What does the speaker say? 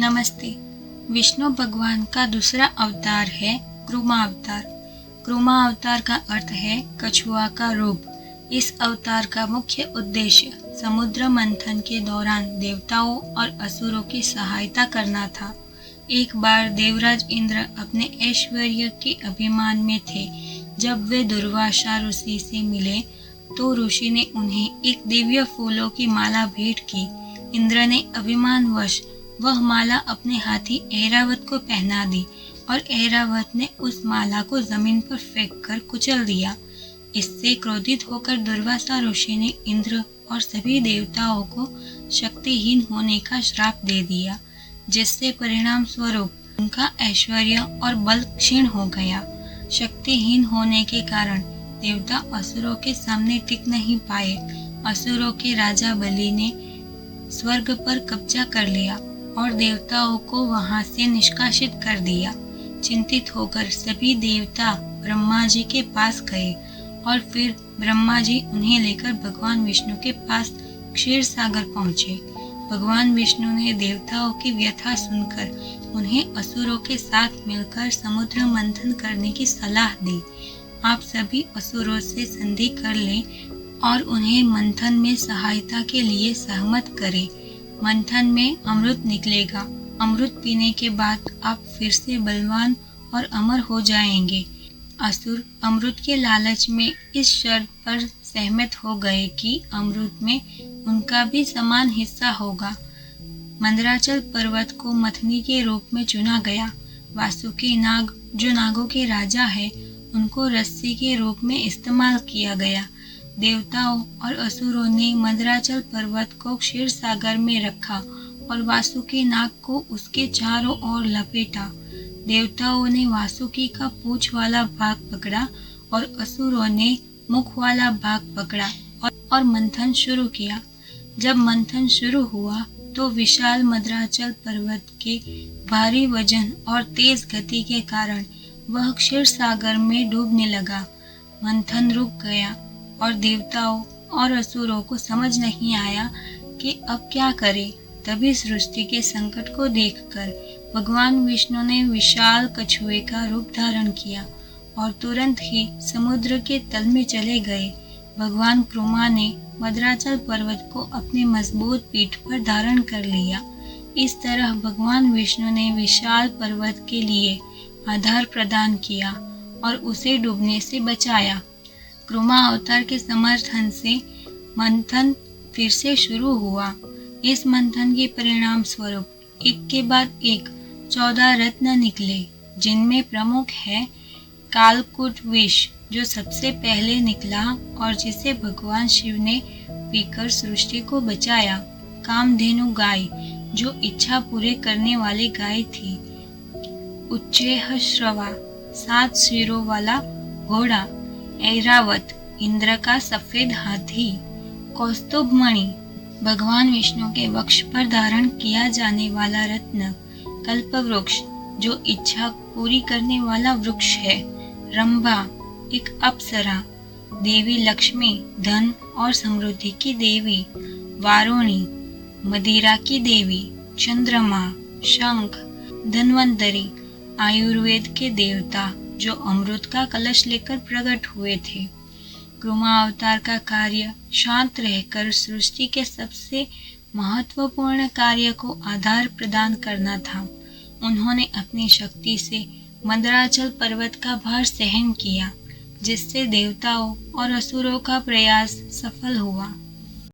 नमस्ते। विष्णु भगवान का दूसरा अवतार है कुर्मा अवतार। कुर्मा अवतार का अर्थ है कछुआ का रूप। इस अवतार का मुख्य उद्देश्य समुद्र मंथन के दौरान देवताओं और असुरों की सहायता करना था। एक बार देवराज इंद्र अपने ऐश्वर्य के अभिमान में थे। जब वे दुर्वासा ऋषि से मिले तो ऋषि ने उन्हें एक दिव्य फूलों की माला भेंट की। इंद्र ने अभिमानवश वह माला अपने हाथी ऐरावत को पहना दी और ऐरावत ने उस माला को जमीन पर फेंककर कुचल दिया। इससे क्रोधित होकर दुर्वासा ऋषि ने इंद्र और सभी देवताओं को शक्तिहीन होने का श्राप दे दिया, जिससे परिणाम स्वरूप उनका ऐश्वर्य और बल क्षीण हो गया। शक्तिहीन होने के कारण देवता असुरों के सामने टिक नहीं पाए। असुरों के राजा बलि ने स्वर्ग पर कब्जा कर लिया और देवताओं को वहां से निष्कासित कर दिया। चिंतित होकर सभी देवता ब्रह्मा जी के पास गए और फिर ब्रह्मा जी उन्हें लेकर भगवान विष्णु के पास क्षीर सागर पहुँचे। भगवान विष्णु ने देवताओं की व्यथा सुनकर उन्हें असुरों के साथ मिलकर समुद्र मंथन करने की सलाह दी। आप सभी असुरों से संधि कर लें और उन्हें मंथन में सहायता के लिए सहमत करें। मंथन में अमृत निकलेगा। अमृत पीने के बाद आप फिर से बलवान और अमर हो जाएंगे। असुर अमृत के लालच में इस शर्त पर सहमत हो गए कि अमृत में उनका भी समान हिस्सा होगा। मंदराचल पर्वत को मथनी के रूप में चुना गया। वासुकी नाग, जो नागों के राजा है, उनको रस्सी के रूप में इस्तेमाल किया गया। देवताओं और असुरों ने मंदराचल पर्वत को क्षीर सागर में रखा और वासुकी नाग को उसके चारों ओर लपेटा। देवताओं ने वासुकी का पूंछ वाला भाग पकड़ा और असुरों ने मुख वाला भाग पकड़ा और मंथन शुरू किया। जब मंथन शुरू हुआ तो विशाल मंदराचल पर्वत के भारी वजन और तेज गति के कारण वह क्षीर सागर में डूबने लगा। मंथन रुक गया और देवताओं और असुरों को समझ नहीं आया कि अब क्या करें। तभी सृष्टि के संकट को देखकर भगवान विष्णु ने विशाल कछुए का रूप धारण किया और तुरंत ही समुद्र के तल में चले गए। भगवान कुर्मा ने मंदराचल पर्वत को अपनी मजबूत पीठ पर धारण कर लिया। इस तरह भगवान विष्णु ने विशाल पर्वत के लिए आधार प्रदान किया और उसे डूबने से बचाया। कुर्मा अवतार के समर्थन से मंथन फिर से शुरू हुआ। इस मंथन के परिणाम स्वरूप एक के बाद एक 14 रत्न निकले, जिनमें प्रमुख है कालकूट विष, जो सबसे पहले निकला और जिसे भगवान शिव ने पीकर सृष्टि को बचाया। कामधेनु गाय, जो इच्छा पूरे करने वाली गाय थी। उच्चैः श्रवा, 7 सिरों वाला घोड़ा। ऐरावत, इंद्र का सफेद हाथी। कौस्तुभमणि, भगवान विष्णु के वक्ष पर धारण किया जाने वाला रत्न। कल्पवृक्ष, जो इच्छा पूरी करने वाला वृक्ष है। रंभा, एक अप्सरा। देवी लक्ष्मी, धन और समृद्धि की देवी। वारुणी, मदिरा की देवी। चंद्रमा, शंख। धन्वंतरी, आयुर्वेद के देवता, जो अमृत का कलश लेकर प्रकट हुए थे। कुर्मा अवतार का कार्य शांत रहकर सृष्टि के सबसे महत्वपूर्ण कार्य को आधार प्रदान करना था। उन्होंने अपनी शक्ति से मंदराचल पर्वत का भार सहन किया, जिससे देवताओं और असुरों का प्रयास सफल हुआ।